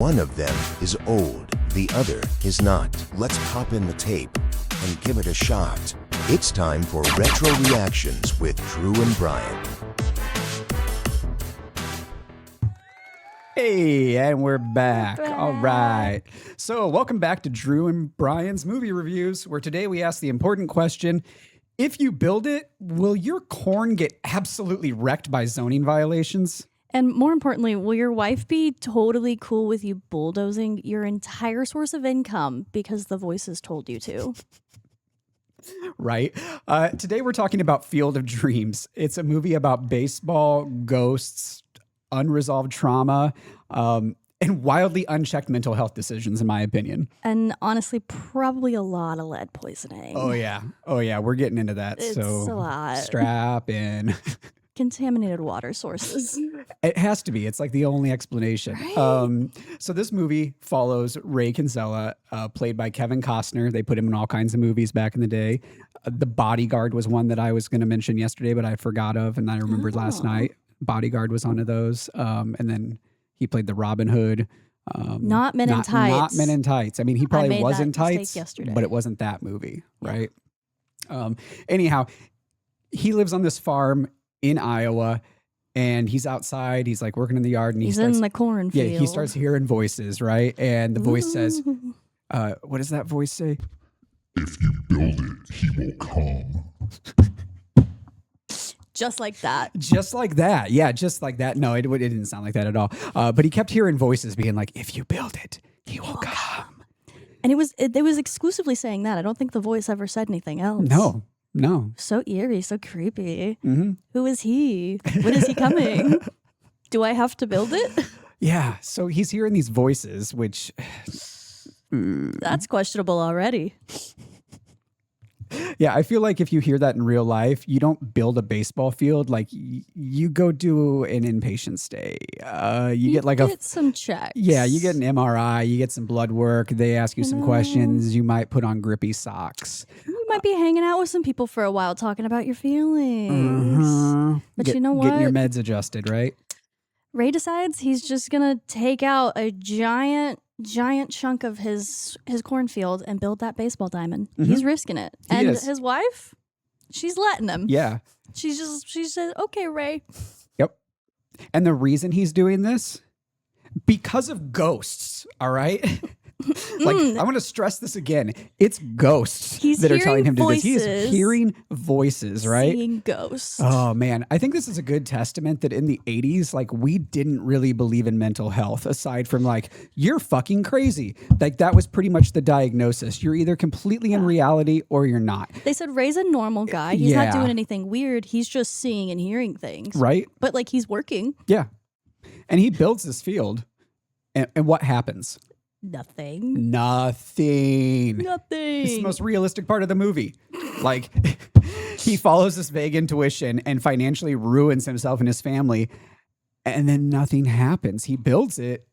One of them is old, the other is not. Let's pop in the tape and give it a shot. It's time for Retro Reactions with Drew and Bryan. Hey, and we're back. All right. So welcome back to Drew and Bryan's movie reviews, where today we ask the important question: if you build it, will your corn get absolutely wrecked by zoning violations? And more importantly, will your wife be totally cool with you bulldozing your entire source of income because the voices told you to? Right. Today we're talking about Field of Dreams. It's a movie about baseball, ghosts, unresolved trauma, and wildly unchecked mental health decisions, in my opinion. And honestly, probably a lot of lead poisoning. Oh, yeah. We're getting into that. It's so a lot. Strap in. Contaminated water sources. It has to be. It's like the only explanation. Right? So this movie follows Ray Kinsella, played by Kevin Costner. They put him in all kinds of movies back in the day. The Bodyguard was one that I was going to mention yesterday, but I forgot of, and I remembered last night. Bodyguard was one of those. And then he played the Robin Hood. Not Men in Tights. Not Men in Tights. I mean, he probably was in tights, yesterday. but it wasn't that movie, right? Anyhow, he lives on this farm in Iowa, and he's outside. He's like working in the yard, and he's in the cornfield. Yeah, he starts hearing voices, right? And the voice says, what does that voice say? If you build it, he will come. Just like that. Just like that. Yeah, just like that. No, it didn't sound like that at all. But he kept hearing voices being like, if you build it, he will come. And it was exclusively saying that. I don't think the voice ever said anything else. No. So eerie, so creepy. Mm-hmm. Who is he? When is he coming? Do I have to build it? Yeah. So he's hearing these voices, which... That's questionable already. Yeah, I feel like if you hear that in real life, you don't build a baseball field. Like you go do an inpatient stay. You get some checks. Yeah, you get an MRI. You get some blood work. They ask you some questions. You might put on grippy socks. You might be hanging out with some people for a while, talking about your feelings. Mm-hmm. But you know what? Getting your meds adjusted, right? Ray decides he's just gonna take out a giant chunk of his cornfield and build that baseball diamond. Mm-hmm. He's risking it. And his wife, she's letting him. Yeah. She said, okay, Ray. Yep. And the reason he's doing this? Because of ghosts, all right? I want to stress this again. It's ghosts that are telling him to do this. He is hearing voices, right? Seeing ghosts. Oh, man. I think this is a good testament that in the 80s, like, we didn't really believe in mental health, aside from, like, you're fucking crazy. Like, that was pretty much the diagnosis. You're either completely in reality or you're not. They said Ray's a normal guy. He's not doing anything weird. He's just seeing and hearing things. Right. But, like, he's working. Yeah. And he builds this field. And what happens? Nothing. This is the most realistic part of the movie. Like, he follows this vague intuition and financially ruins himself and his family, and then nothing happens. He builds it,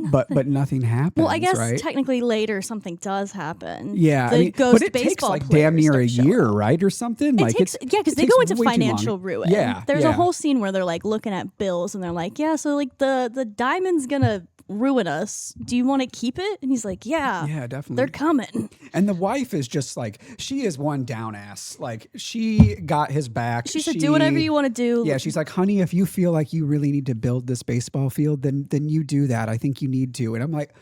but nothing happens. Well, I guess right? technically later something does happen. Yeah, but it takes like damn near a year, right, or something. Because they go into financial ruin. Yeah, there's a whole scene where they're like looking at bills and they're like, yeah, so like the diamond's gonna ruin us. Do you want to keep it? And he's like, yeah, definitely. They're coming. And the wife is just like, she is one down ass. Like, she got his back. She said, do whatever you want to do. Yeah, she's like, honey, if you feel like you really need to build this baseball field, then you do that. I think you need to. And I'm like,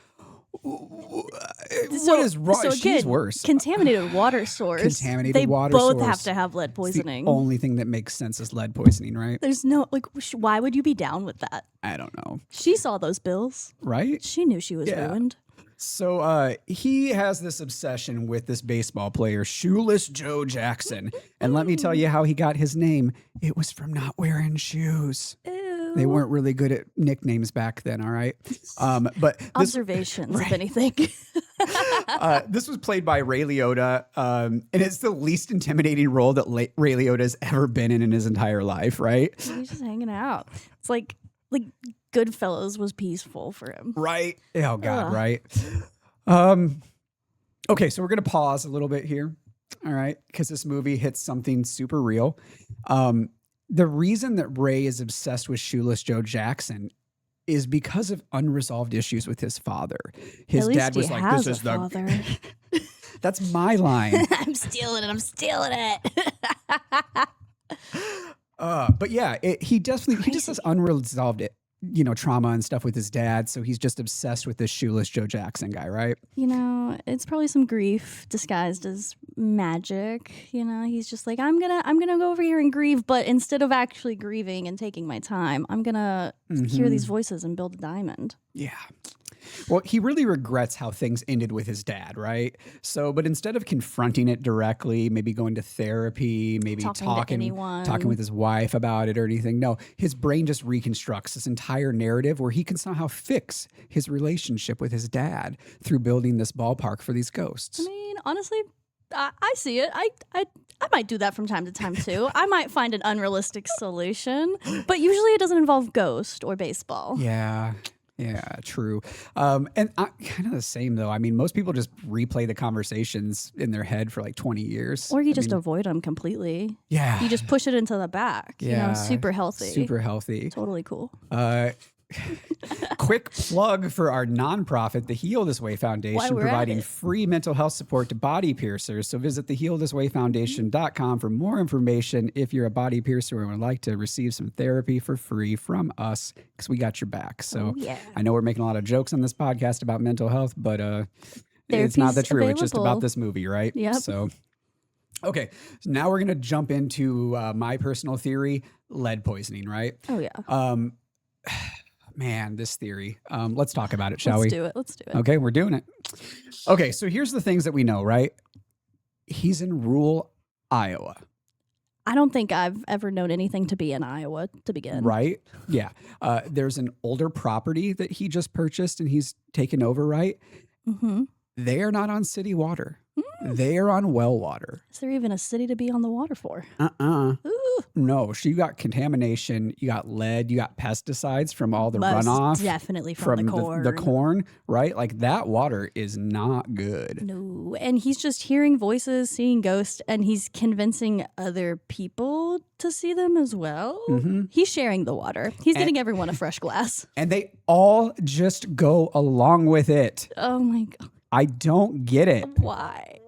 what is wrong? So again, she's worse. Contaminated water source. They both have to have lead poisoning. The only thing that makes sense is lead poisoning, right? There's no, like, why would you be down with that? I don't know. She saw those bills. Right? She knew she was ruined. So he has this obsession with this baseball player, Shoeless Joe Jackson. And let me tell you how he got his name. It was from not wearing shoes. Ew. They weren't really good at nicknames back then, all right? But observations, if anything. This was played by Ray Liotta, and it's the least intimidating role that Ray Liotta has ever been in his entire life, right? He's just hanging out. It's like Goodfellas was peaceful for him. Right. Oh, God, right. Okay, so we're going to pause a little bit here, all right? Because this movie hits something super real. The reason that Ray is obsessed with Shoeless Joe Jackson is because of unresolved issues with his father. His At least dad was he like, has "This is a the." father. That's my line. I'm stealing it. But yeah, he just has unresolved trauma and stuff with his dad. So he's just obsessed with this shoeless Joe Jackson guy, right? It's probably some grief disguised as magic. He's just like, I'm gonna go over here and grieve, but instead of actually grieving and taking my time, I'm gonna hear these voices and build a diamond. Yeah. Well, he really regrets how things ended with his dad, right? But instead of confronting it directly, maybe going to therapy, maybe talking with his wife about it or anything, no, his brain just reconstructs this entire narrative where he can somehow fix his relationship with his dad through building this ballpark for these ghosts. I mean, honestly, I see it. I might do that from time to time too. I might find an unrealistic solution, but usually it doesn't involve ghost or baseball. Yeah, true. And kind of the same, though. I mean, most people just replay the conversations in their head for like 20 years. Or you just avoid them completely. Yeah. You just push it into the back. Yeah. Super healthy. Super healthy. Totally cool. Quick plug for our nonprofit, the Heal This Way Foundation, providing free mental health support to body piercers. So visit thehealthiswayfoundation.com for more information if you're a body piercer and would like to receive some therapy for free from us, because we got your back. So I know we're making a lot of jokes on this podcast about mental health, but it's not the truth. It's just about this movie, right? Yep. So, okay. So now we're going to jump into my personal theory, lead poisoning, right? Oh, yeah. Man, this theory. Let's talk about it, shall we? Let's do it. Okay, we're doing it. Okay, so here's the things that we know, right? He's in rural Iowa. I don't think I've ever known anything to be in Iowa to begin. Right? Yeah. There's an older property that he just purchased and he's taken over, right? Mm-hmm. They are not on city water. They are on well water. Is there even a city to be on the water for? Ooh. No, you got contamination, you got lead, you got pesticides from all the runoff. Definitely from the corn. The corn, right? Like that water is not good. No, and he's just hearing voices, seeing ghosts, and he's convincing other people to see them as well. Mm-hmm. He's sharing the water. He's getting everyone a fresh glass. And they all just go along with it. Oh my God. I don't get it. Why?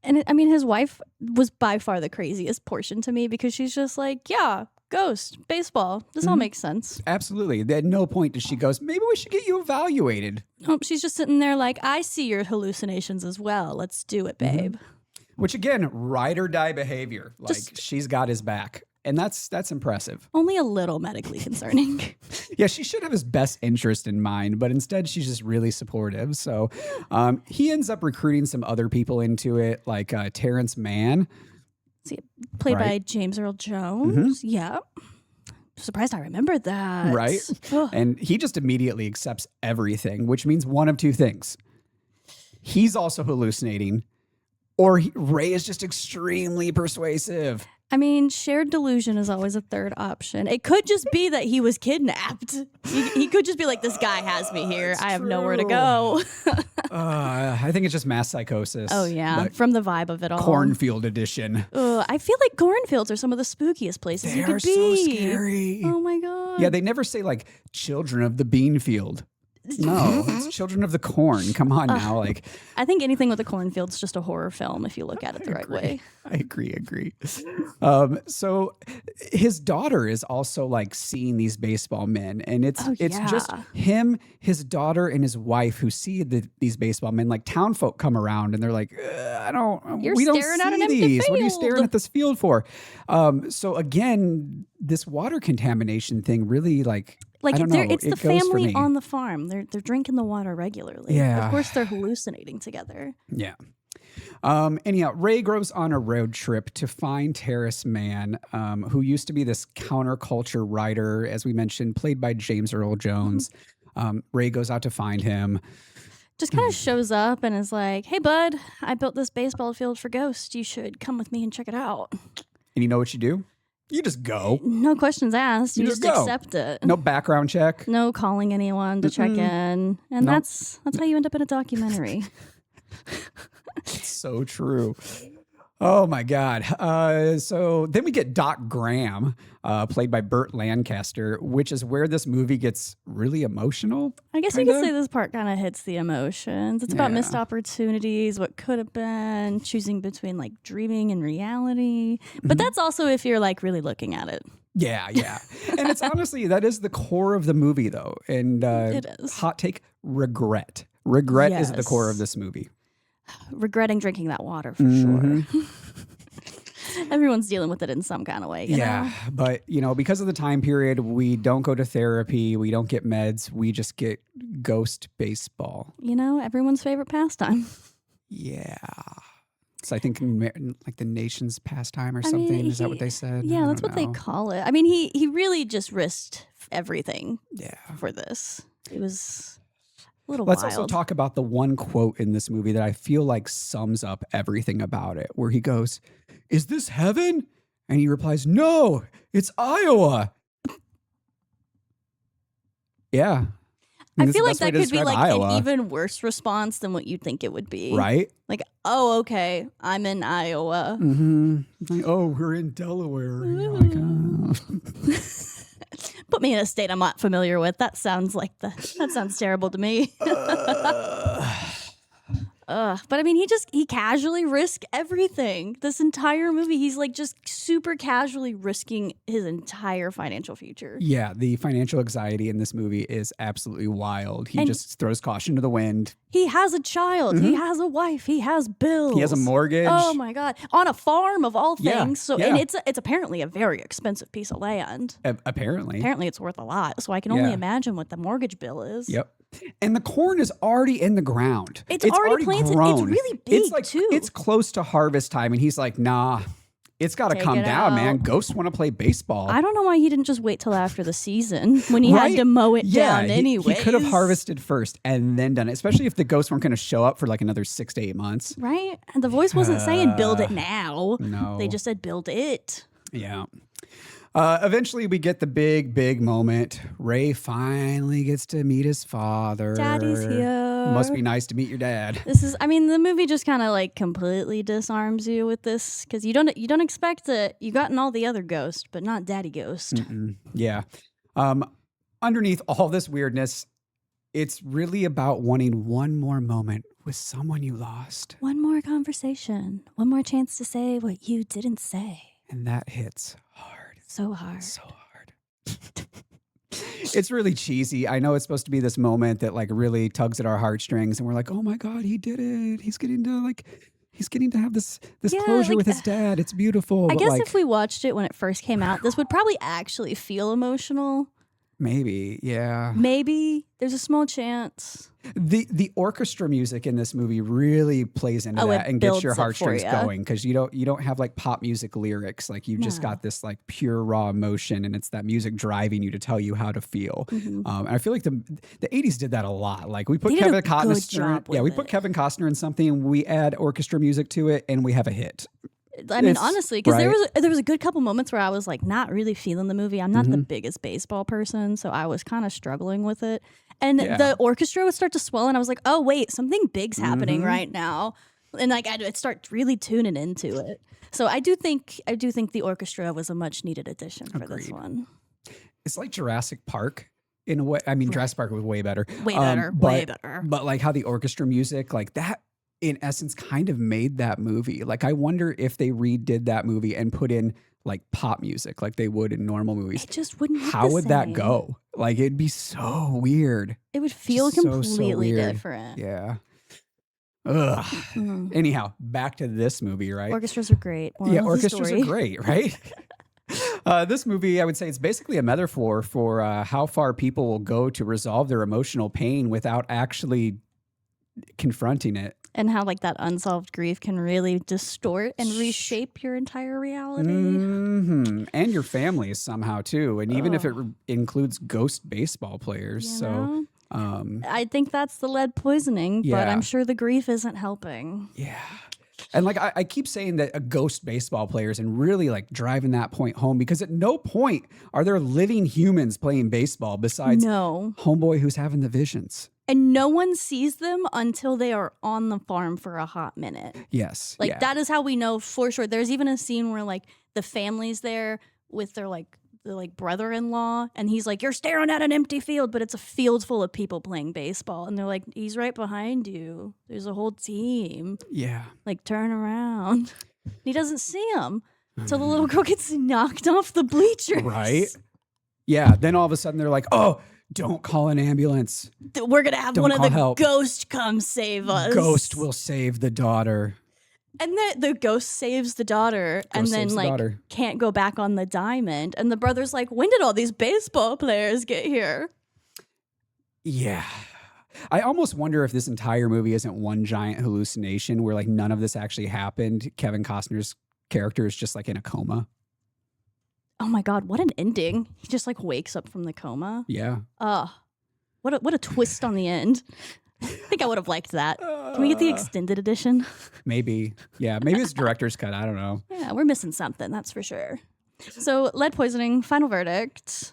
And his wife was by far the craziest portion to me because she's just like, yeah, ghost, baseball. This all makes sense. Absolutely. At no point does she goes, maybe we should get you evaluated. Nope, she's just sitting there like, I see your hallucinations as well. Let's do it, babe. Mm-hmm. Which again, ride or die behavior. Like she's got his back. And that's impressive. Only a little medically concerning. Yeah, she should have his best interest in mind, but instead she's just really supportive. So he ends up recruiting some other people into it, like Terrence Mann. Played by James Earl Jones. Mm-hmm. Yeah. Surprised I remembered that. Right. And he just immediately accepts everything, which means one of two things. He's also hallucinating, or Ray is just extremely persuasive. I mean, shared delusion is always a third option. It could just be that he was kidnapped. He could just be like, this guy has me here. I have nowhere to go. I think it's just mass psychosis. Oh, yeah. From the vibe of it all. Cornfield edition. I feel like cornfields are some of the spookiest places you could be. They are so scary. Oh, my God. Yeah, they never say, like, children of the bean field. No, it's children of the corn. Come on now. I think anything with a cornfield's just a horror film if you look at it the right way. I agree. So his daughter is also like seeing these baseball men, and it's just him, his daughter, and his wife who see these baseball men. Like town folk come around and they're like, we don't see these. What are you staring at this field for? So again, this water contamination thing really it's the family on the farm. They're drinking the water regularly. Yeah. Of course they're hallucinating together. Yeah. Anyhow, Ray goes on a road trip to find Terrence Mann, who used to be this counterculture writer, as we mentioned, played by James Earl Jones. Ray goes out to find him. Just kind of shows up and is like, hey, bud, I built this baseball field for ghosts. You should come with me and check it out. And you know what you do? You just go. No questions asked. You just accept it. No background check. No calling anyone to check in. And that's how you end up in a documentary. It's so true. Oh my God. So then we get Doc Graham, played by Burt Lancaster, which is where this movie gets really emotional. I guess you could say this part kind of hits the emotions. It's about missed opportunities, what could have been, choosing between like dreaming and reality. But that's also if you're like really looking at it. Yeah, yeah. And it's honestly, that is the core of the movie though. And it is. Hot take, regret. Regret is the core of this movie. Regretting drinking that water for sure. Everyone's dealing with it in some kind of way. You know? But because of the time period, we don't go to therapy, we don't get meds, we just get ghost baseball. Everyone's favorite pastime. Yeah. So I think like the nation's pastime or something. Is that what they said? Yeah, that's what they call it. I mean, he really just risked everything. For this. It was Let's wild. also talk about the one quote in this movie that I feel like sums up everything about it, where he goes, "Is this heaven?" And he replies, "No, it's Iowa." Yeah. I feel like that could be like Iowa. an even worse response than what you'd think it would be. Right? Like, oh, okay, I'm in Iowa. Mm-hmm. Like, oh, we're in Delaware. You're like, oh. Put me in a state I'm not familiar with. That sounds terrible to me. But I mean, he casually risked everything. This entire movie, he's like just super casually risking his entire financial future. Yeah, the financial anxiety in this movie is absolutely wild. He just throws caution to the wind. He has a child. He has a wife. He has bills. He has a mortgage. Oh my God. On a farm of all things. Yeah. And it's apparently a very expensive piece of land. Apparently it's worth a lot. So I can only imagine what the mortgage bill is. Yep. And the corn is already in the ground. It's already planted. Grown. It's really big too. It's close to harvest time, and he's like, "Nah, it's got to come down, man. Ghosts want to play baseball." I don't know why he didn't just wait till after the season when he had to mow it down anyway. He could have harvested first and then done it, especially if the ghosts weren't going to show up for like another 6 to 8 months. Right? And the voice wasn't saying build it now. No. They just said build it. Yeah. Eventually, we get the big moment. Ray finally gets to meet his father. Daddy's here. Must be nice to meet your dad. The movie just kind of like completely disarms you with this because you don't expect it. You gotten all the other ghosts, but not Daddy Ghost. Yeah. Underneath all this weirdness, it's really about wanting one more moment with someone you lost. One more conversation. One more chance to say what you didn't say. And that hits hard. So hard. So hard. It's really cheesy. I know it's supposed to be this moment that like really tugs at our heartstrings and we're like, oh my God, he did it. He's getting to have this closure with his dad. It's beautiful. I guess if we watched it when it first came out, this would probably actually feel emotional. Maybe, yeah. Maybe. There's a small chance. The orchestra music in this movie really plays into that and gets your heartstrings going because you don't have like pop music lyrics. Like you've just got this like pure raw emotion and it's that music driving you to tell you how to feel. And I feel like the 80s did that a lot. Like we put Kevin Costner. We put Kevin Costner in something, we add orchestra music to it and we have a hit. I mean, honestly, because there was a good couple moments where I was like not really feeling the movie. I'm not the biggest baseball person, so I was kind of struggling with it. And the orchestra would start to swell, and I was like, "Oh wait, something big's happening right now." And like I'd start really tuning into it. So I do think the orchestra was a much needed addition for this one. It's like Jurassic Park. In a way, I mean, Jurassic Park was way better. Way better. But like how the orchestra music, like that, in essence, kind of made that movie. Like, I wonder if they redid that movie and put in like pop music like they would in normal movies. It just wouldn't look How the would same. that go? Like, it'd be so weird. It would feel Just completely weird. different. Yeah. Ugh. Anyhow, back to this movie, right? Orchestras are great. Orchestras are great, right? This movie, I would say, it's basically a metaphor for how far people will go to resolve their emotional pain without actually confronting it. And how like that unsolved grief can really distort and reshape your entire reality. And your family somehow too. And even if it includes ghost baseball players. So I think that's the lead poisoning, but I'm sure the grief isn't helping. Yeah. And like I keep saying that a ghost baseball players and really like driving that point home because at no point are there living humans playing baseball besides homeboy who's having the visions. and no one sees them until they are on the farm for a hot minute. Yes. Like that is how we know for sure. There's even a scene where like the family's there with their brother-in-law, and he's like, "You're staring at an empty field, but it's a field full of people playing baseball." And they're like, "He's right behind you. There's a whole team. Yeah. Like, turn around." He doesn't see him until the little girl gets knocked off the bleachers. Right. Yeah. Then all of a sudden they're like, "Oh, don't call an ambulance. We're gonna have one of the ghosts come save us. Ghost will save the daughter." And the ghost saves the daughter, and then can't go back on the diamond. And the brother's like, "When did all these baseball players get here?" Yeah. I almost wonder if this entire movie isn't one giant hallucination where like none of this actually happened. Kevin Costner's character is just like in a coma. Oh my God, what an ending. He just like wakes up from the coma. Yeah. What a twist on the end. I think I would have liked that. Can we get the extended edition? Maybe. Yeah. Maybe it's director's cut. I don't know. Yeah, we're missing something, that's for sure. So, lead poisoning, final verdict.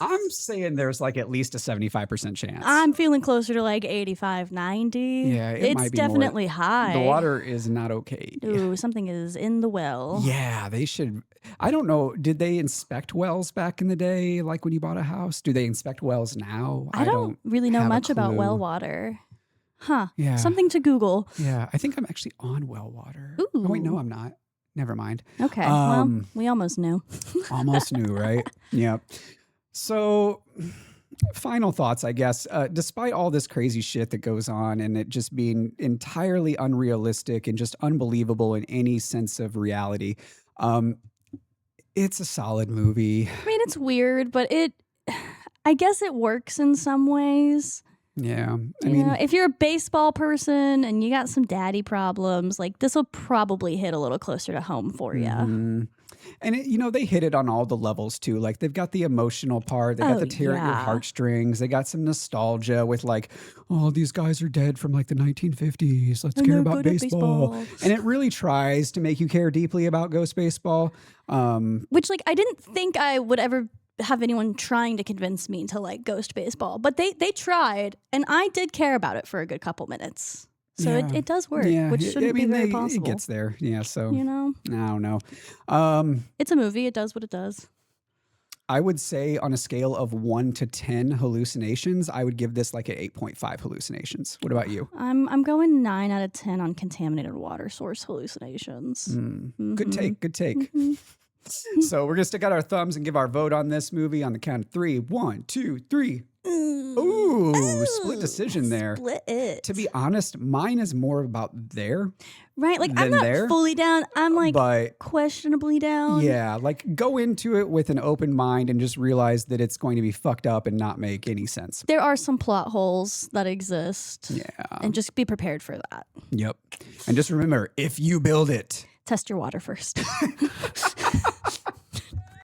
I'm saying there's like at least a 75% chance. I'm feeling closer to like 85, 90. Yeah, it might it's be definitely high. The water is not okay. Ooh, something is in the well. Yeah, they should. I don't know. Did they inspect wells back in the day, like when you bought a house? Do they inspect wells now? I don't really know much about well water. Huh. Yeah. Something to Google. Yeah, I think I'm actually on well water. Ooh. Oh, wait, no, I'm not. Never mind. Okay, well, we almost knew. Almost knew, right? Yep. So, final thoughts, I guess. Despite all this crazy shit that goes on and it just being entirely unrealistic and just unbelievable in any sense of reality, it's a solid movie. I mean, it's weird, but I guess it works in some ways. Yeah. I mean, if you're a baseball person and you got some daddy problems, like this will probably hit a little closer to home for you. Mm-hmm. And they hit it on all the levels too. Like they've got the emotional part, they got the tear at your heartstrings, they got some nostalgia with like, oh, these guys are dead from like the 1950s. Let's care about baseball. And it really tries to make you care deeply about Ghost Baseball. Which like I didn't think I would ever have anyone trying to convince me to like Ghost Baseball, but they tried, and I did care about it for a good couple minutes. So it does work, which shouldn't be very possible. It gets there, yeah. So I don't know. It's a movie. It does what it does. I would say on a scale of 1 to 10 hallucinations, I would give this like an 8.5 hallucinations. What about you? I'm going 9 out of 10 on contaminated water source hallucinations. Mm-hmm. Good take. Mm-hmm. So we're gonna stick out our thumbs and give our vote on this movie on the count of 3. 1, 2, 3. Ooh, split decision there. Split it. To be honest, mine is more about there. Right, like I'm not fully down. I'm like questionably down. Yeah, like go into it with an open mind and just realize that it's going to be fucked up and not make any sense. There are some plot holes that exist. Yeah. And just be prepared for that. Yep. And just remember, if you build it, test your water first.